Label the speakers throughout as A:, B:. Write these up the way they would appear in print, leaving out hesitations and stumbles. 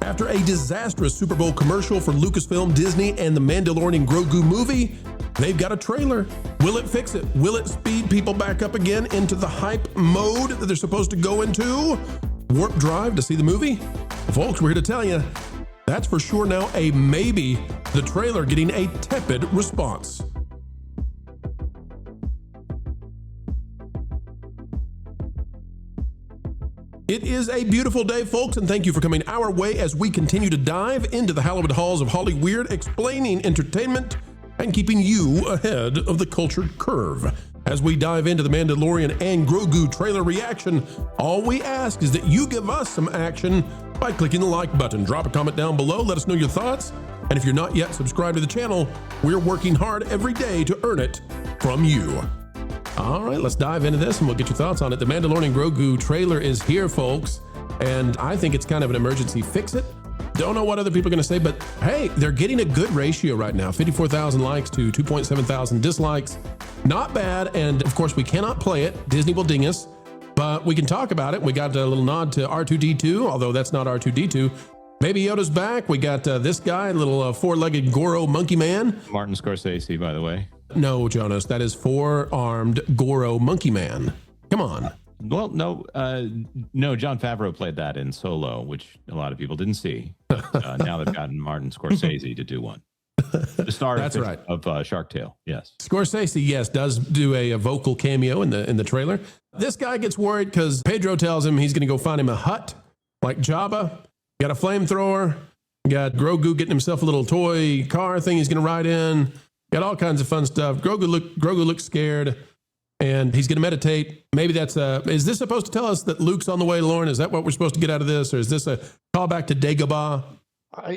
A: After a disastrous Super Bowl commercial for Lucasfilm, Disney, and the Mandalorian and Grogu movie, they've got a trailer. Will it fix it? Will it speed people back up again into the hype mode that they're supposed to go into? Warp drive to see the movie? Well, folks, we're here to tell you, that's for sure now a maybe. The trailer getting a tepid response. It is a beautiful day, folks, and thank you for coming our way as we continue to dive into the hallowed halls of Hollyweird, explaining entertainment and keeping you ahead of the culture curve. As we dive into the Mandalorian and Grogu trailer reaction, all we ask is that you give us some action by clicking the like button. Drop a comment down below, let us know your thoughts, and if you're not yet subscribed to the channel, we're working hard every day to earn it from you. All right, let's dive into this and we'll get your thoughts on it. The Mandalorian Grogu trailer is here, folks, and I think it's kind of an emergency fix-it. Don't know what other people are going to say, but hey, they're getting a good ratio right now. 54,000 likes to 2.7 thousand dislikes. Not bad, and of course, we cannot play it. Disney will ding us, but we can talk about it. We got a little nod to R2-D2, although that's not R2-D2. Baby Yoda's back. We got this guy, little four-legged Goro monkey man.
B: Martin Scorsese, by the way.
A: No, Jonas, that is four-armed Goro monkey man. Come on.
B: Well, no, Jon Favreau played that in Solo, which a lot of people didn't see. Now they've gotten Martin Scorsese to do one. The star
A: That's right.
B: of Shark Tale, yes.
A: Scorsese, yes, does do a vocal cameo in the trailer. This guy gets worried because Pedro tells him he's going to go find him a hut like Jabba. Got a flamethrower. Got Grogu getting himself a little toy car thing he's going to ride in. Got all kinds of fun stuff. Grogu looks scared, and he's going to meditate. Maybe that's is this supposed to tell us that Luke's on the way, Lauren? Is that what we're supposed to get out of this, or is this a callback to Dagobah?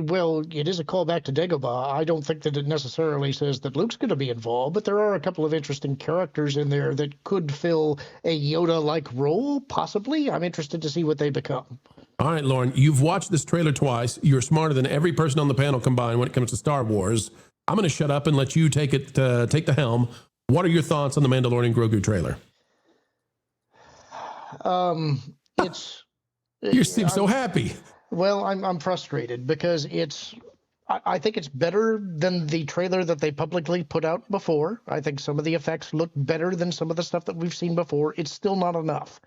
C: Well, it is a callback to Dagobah. I don't think that it necessarily says that Luke's going to be involved, but there are a couple of interesting characters in there that could fill a Yoda-like role, possibly. I'm interested to see what they become.
A: All right, Lauren, you've watched this trailer twice. You're smarter than every person on the panel combined when it comes to Star Wars. I'm going to shut up and let you take the helm. What are your thoughts on the Mandalorian Grogu trailer? You seem so happy.
C: Well, I'm frustrated because I think it's better than the trailer that they publicly put out before. I think some of the effects look better than some of the stuff that we've seen before. It's still not enough.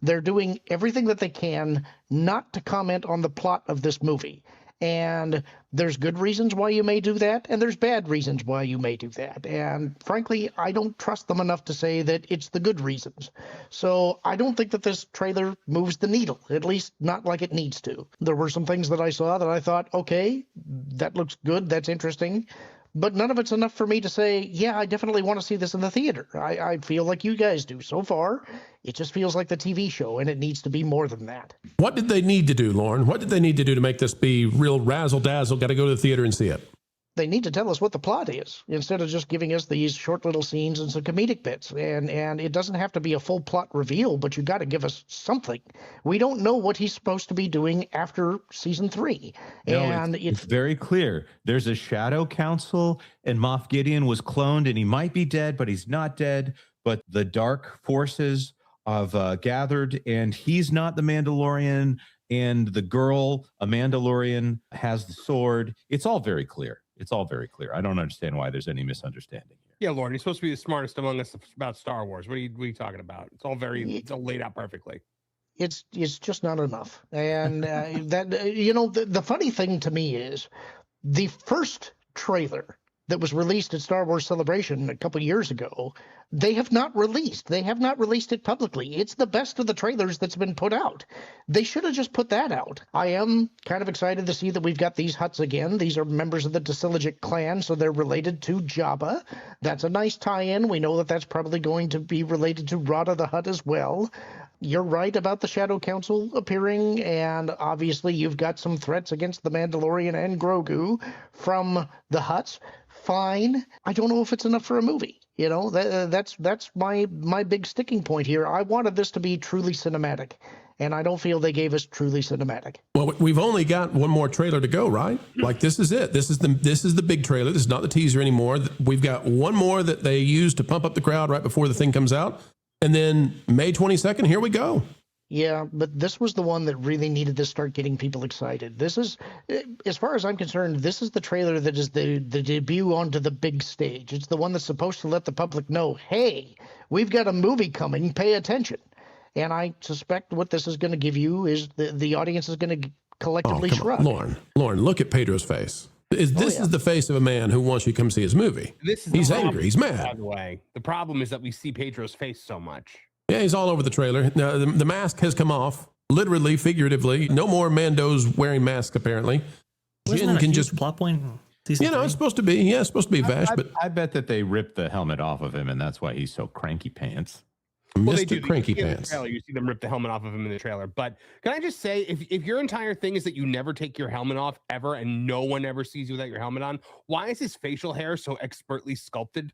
C: They're doing everything that they can not to comment on the plot of this movie. And there's good reasons why you may do that, and there's bad reasons why you may do that. And frankly, I don't trust them enough to say that it's the good reasons. So I don't think that this trailer moves the needle, at least not like it needs to. There were some things that I saw that I thought, okay, that looks good, that's interesting. But none of it's enough for me to say, yeah, I definitely want to see this in the theater. I feel like you guys do. So far, it just feels like the TV show, and it needs to be more than that.
A: What did they need to do, Lauren? What did they need to do to make this be real razzle-dazzle? Got to go to the theater and see it.
C: They need to tell us what the plot is instead of just giving us these short little scenes and some comedic bits. And it doesn't have to be a full plot reveal, but you got to give us something. We don't know what he's supposed to be doing after season 3.
B: No,
C: and
B: it's very clear. There's a shadow council, and Moff Gideon was cloned, and he might be dead, but he's not dead. But the dark forces have gathered, and he's not the Mandalorian. And the girl, a Mandalorian, has the sword. It's all very clear. It's all very clear. I don't understand why there's any misunderstanding here.
D: Yeah, Lauren, you're supposed to be the smartest among us about Star Wars. What are you talking about? It's all laid out perfectly.
C: It's just not enough. And the funny thing to me is the first trailer that was released at Star Wars Celebration a couple years ago, they have not released. They have not released it publicly. It's the best of the trailers that's been put out. They should have just put that out. I am kind of excited to see that we've got these huts again. These are members of the Dasiligic clan, so they're related to Jabba. That's a nice tie-in. We know that that's probably going to be related to Rada the Hutt as well. You're right about the Shadow Council appearing, and obviously you've got some threats against the Mandalorian and Grogu from the Hutts. Fine. I don't know if it's enough for a movie. You know, that's my big sticking point here. I wanted this to be truly cinematic, and I don't feel they gave us truly cinematic.
A: Well, we've only got one more trailer to go, right? Like, this is it. This is the big trailer. This is not the teaser anymore. We've got one more that they use to pump up the crowd right before the thing comes out. And then May 22nd, here we go.
C: Yeah, but this was the one that really needed to start getting people excited. This is, as far as I'm concerned, this is the trailer that is the debut onto the big stage. It's the one that's supposed to let the public know, hey, we've got a movie coming, pay attention. And I suspect what this is going to give you is the audience is going to collectively shrug.
A: Lauren, look at Pedro's face. This is the face of a man who wants you to come see his movie. He's angry. He's mad.
D: By the way, the problem is that we see Pedro's face so much.
A: Yeah, he's all over the trailer. Now, the mask has come off, literally, figuratively. No more Mandos wearing masks, apparently.
E: Jin can just plot point.
A: It's supposed to be. Yeah, it's supposed to be Vash, but
B: I bet that they ripped the helmet off of him, and that's why he's so cranky pants.
A: Mr. Cranky Pants.
D: You see them rip the helmet off of him in the trailer. But can I just say, if your entire thing is that you never take your helmet off ever, and no one ever sees you without your helmet on, why is his facial hair so expertly sculpted?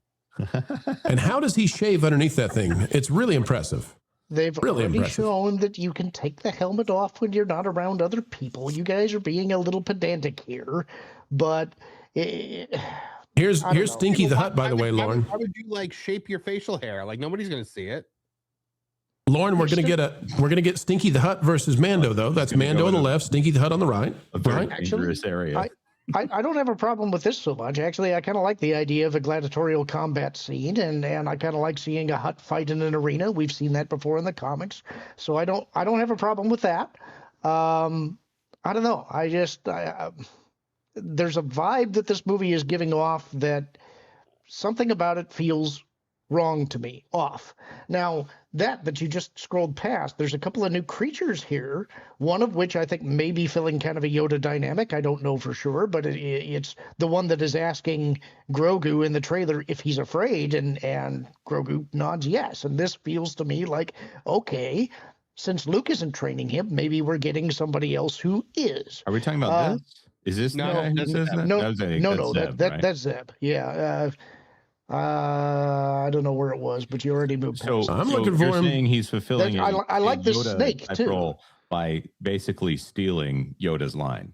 A: And how does he shave underneath that thing? It's really impressive.
C: They've already shown that you can take the helmet off when you're not around other people. You guys are being a little pedantic here, but
A: here's Stinky the Hut, by the way, Lauren.
D: How would you shape your facial hair? Nobody's gonna see it.
A: Lauren, we're gonna get Stinky the Hut versus Mando, though. That's Mando on the left, Stinky the Hut on the right.
B: A very dangerous area.
C: I don't have a problem with this so much. Actually, I kind of like the idea of a gladiatorial combat scene, and I kind of like seeing a Hut fight in an arena. We've seen that before in the comics, so I don't have a problem with that. I don't know. There's a vibe that this movie is giving off that something about it feels wrong to me, off. Now, that you just scrolled past, there's a couple of new creatures here, one of which I think may be filling kind of a Yoda dynamic. I don't know for sure, but it's the one that is asking Grogu in the trailer if he's afraid, and Grogu nods yes. And this feels to me like, okay, since Luke isn't training him, maybe we're getting somebody else who is.
B: Are we talking about this? Is this
C: that's Zeb. Yeah. I don't know where it was, but you already moved past.
A: I'm looking for him.
B: Saying he's fulfilling.
C: I like this snake too.
B: Role by basically stealing Yoda's line.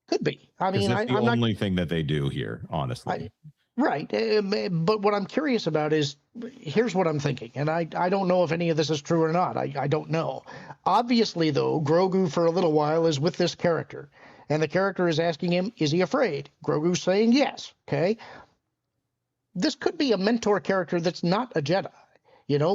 C: Could be. I mean,
B: that's the only thing that they do here, honestly.
C: Right. But what I'm curious about is, here's what I'm thinking, and I don't know if any of this is true or not. I don't know. Obviously, though, Grogu for a little while is with this character, and the character is asking him, is he afraid? Grogu's saying yes. Okay. This could be a mentor character that's not a Jedi.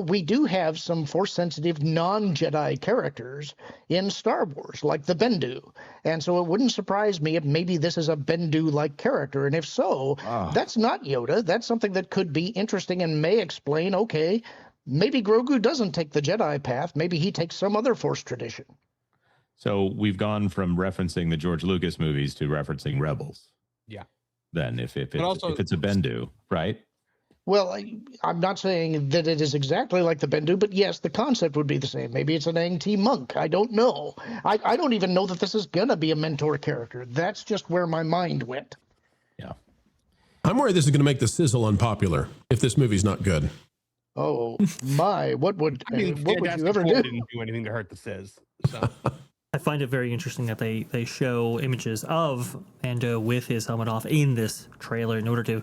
C: We do have some Force-sensitive non-Jedi characters in Star Wars, like the Bendu. And so it wouldn't surprise me if maybe this is a Bendu-like character. And if so, that's not Yoda. That's something that could be interesting and may explain, okay, maybe Grogu doesn't take the Jedi path. Maybe he takes some other Force tradition.
B: So we've gone from referencing the George Lucas movies to referencing Rebels.
D: Yeah.
B: Then if it's a Bendu, right?
C: Well, I'm not saying that it is exactly like the Bendu, but yes, the concept would be the same. Maybe it's an Ang-T monk. I don't know. I don't even know that this is going to be a mentor character. That's just where my mind went.
B: Yeah.
A: I'm worried this is going to make the sizzle unpopular if this movie's not good.
C: Oh, my. What would you ever do?
D: Didn't do anything to hurt the sizz. So.
E: I find it very interesting that they show images of Mando with his helmet off in this trailer in order to,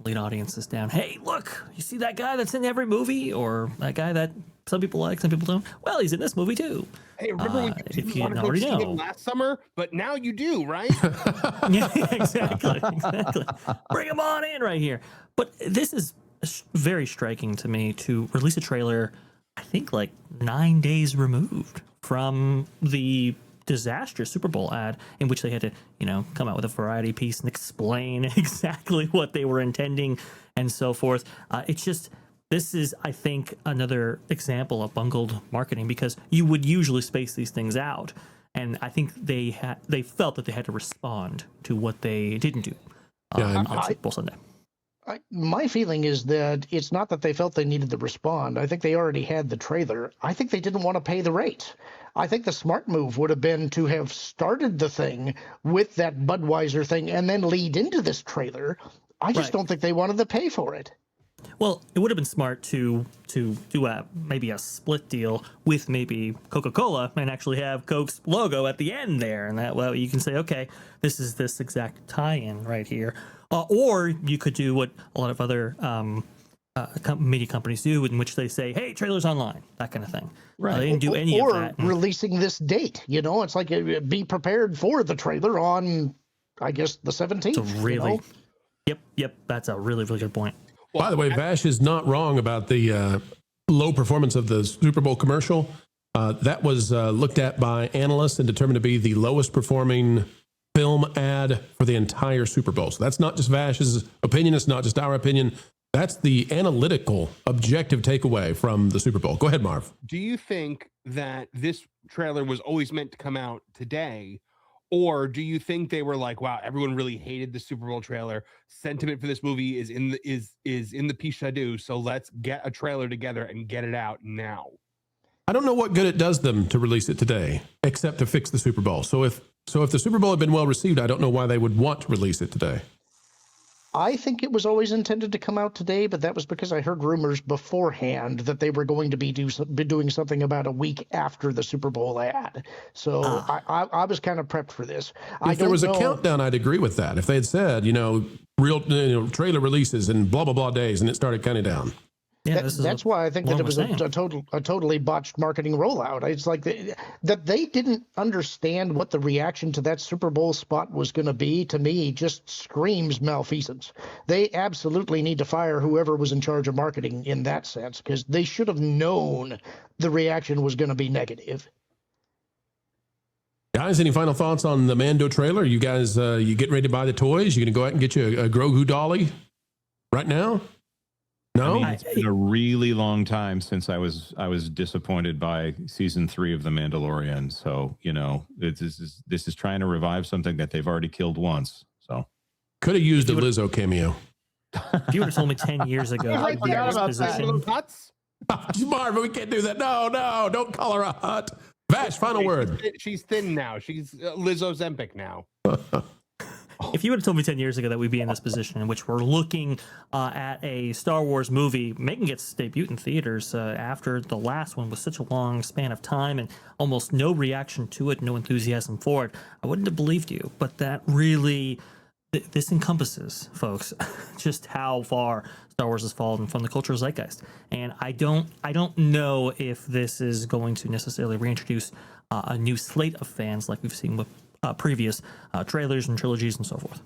E: lead audiences down. Hey, look, you see that guy that's in every movie, or that guy that some people like, some people don't? Well, he's in this movie too.
D: Hey, remember when you didn't want to go see him last summer, but now you do, right?
E: Yeah, exactly. Bring him on in right here. But this is very striking to me to release a trailer, I think 9 days removed from the disastrous Super Bowl ad in which they had to, come out with a variety piece and explain exactly what they were intending and so forth. This is, I think, another example of bungled marketing, because you would usually space these things out. And I think they felt that they had to respond to what they didn't do on Super Bowl Sunday.
C: My feeling is that it's not that they felt they needed to respond. I think they already had the trailer. I think they didn't want to pay the rate. I think the smart move would have been to have started the thing with that Budweiser thing and then lead into this trailer. I just don't think they wanted to pay for it.
E: Well, it would have been smart to do maybe a split deal with maybe Coca-Cola and actually have Coke's logo at the end there. And that way you can say, okay, this is this exact tie-in right here. Or you could do what a lot of other media companies do, in which they say, "Hey, trailers online," that kind of thing.
B: Right.
E: They didn't do any of that.
C: Or releasing this date. You know, it's like be prepared for the trailer on, I guess, the 17th.
E: It's a really, yep. That's a really, really good point.
A: By the way, Vash is not wrong about the low performance of the Super Bowl commercial. That was looked at by analysts and determined to be the lowest performing film ad for the entire Super Bowl. So that's not just Vash's opinion. It's not just our opinion. That's the analytical, objective takeaway from the Super Bowl. Go ahead, Marv.
D: Do you think that this trailer was always meant to come out today? Or do you think they were like, wow, everyone really hated the Super Bowl trailer. Sentiment for this movie is in the Pichadu. So let's get a trailer together and get it out now.
A: I don't know what good it does them to release it today, except to fix the Super Bowl. So if the Super Bowl had been well received, I don't know why they would want to release it today.
C: I think it was always intended to come out today, but that was because I heard rumors beforehand that they were going to be doing something about a week after the Super Bowl ad. So I was kind of prepped for this.
A: If there was a countdown, I'd agree with that. If they had said, real trailer releases in blah, blah, blah days, and it started counting down.
E: Yeah,
C: that's why I think that it was a totally botched marketing rollout. It's like that they didn't understand what the reaction to that Super Bowl spot was going to be. To me, just screams malfeasance. They absolutely need to fire whoever was in charge of marketing in that sense, because they should have known the reaction was going to be negative.
A: Guys, any final thoughts on the Mando trailer? You guys, you getting ready to buy the toys? You going to go out and get you a Grogu dolly right now? No,
B: I mean, it's been a really long time since I was disappointed by season 3 of The Mandalorian. So this is trying to revive something that they've already killed once. So
A: could have used a Lizzo cameo.
E: If you would have told me 10 years ago,
D: I forgot about
E: position,
A: Marvin, we can't do that. No, don't call her a hut. Vash, final word.
D: She's thin now. She's Lizzo Zempic now.
E: If you would have told me 10 years ago that we'd be in this position in which we're looking at a Star Wars movie making its debut in theaters after the last one was such a long span of time and almost no reaction to it, no enthusiasm for it, I wouldn't have believed you. But that really, this encompasses, folks, just how far Star Wars has fallen from the cultural zeitgeist. And I don't know if this is going to necessarily reintroduce a new slate of fans like we've seen with previous trailers and trilogies and so forth.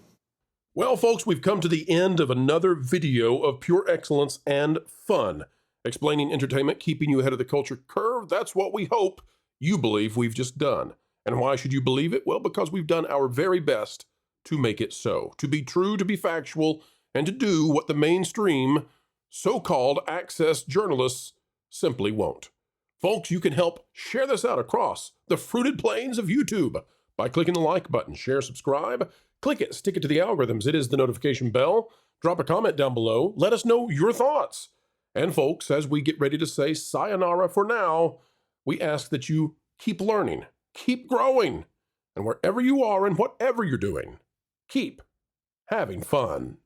A: Well, folks, we've come to the end of another video of pure excellence and fun, explaining entertainment, keeping you ahead of the culture curve. That's what we hope you believe we've just done. And why should you believe it? Well, because we've done our very best to make it so, to be true, to be factual, and to do what the mainstream so-called access journalists simply won't. Folks, you can help share this out across the fruited plains of YouTube by clicking the like button, share, subscribe, click it, stick it to the algorithms. It is the notification bell. Drop a comment down below. Let us know your thoughts. And folks, as we get ready to say sayonara for now, we ask that you keep learning, keep growing, and wherever you are and whatever you're doing, keep having fun.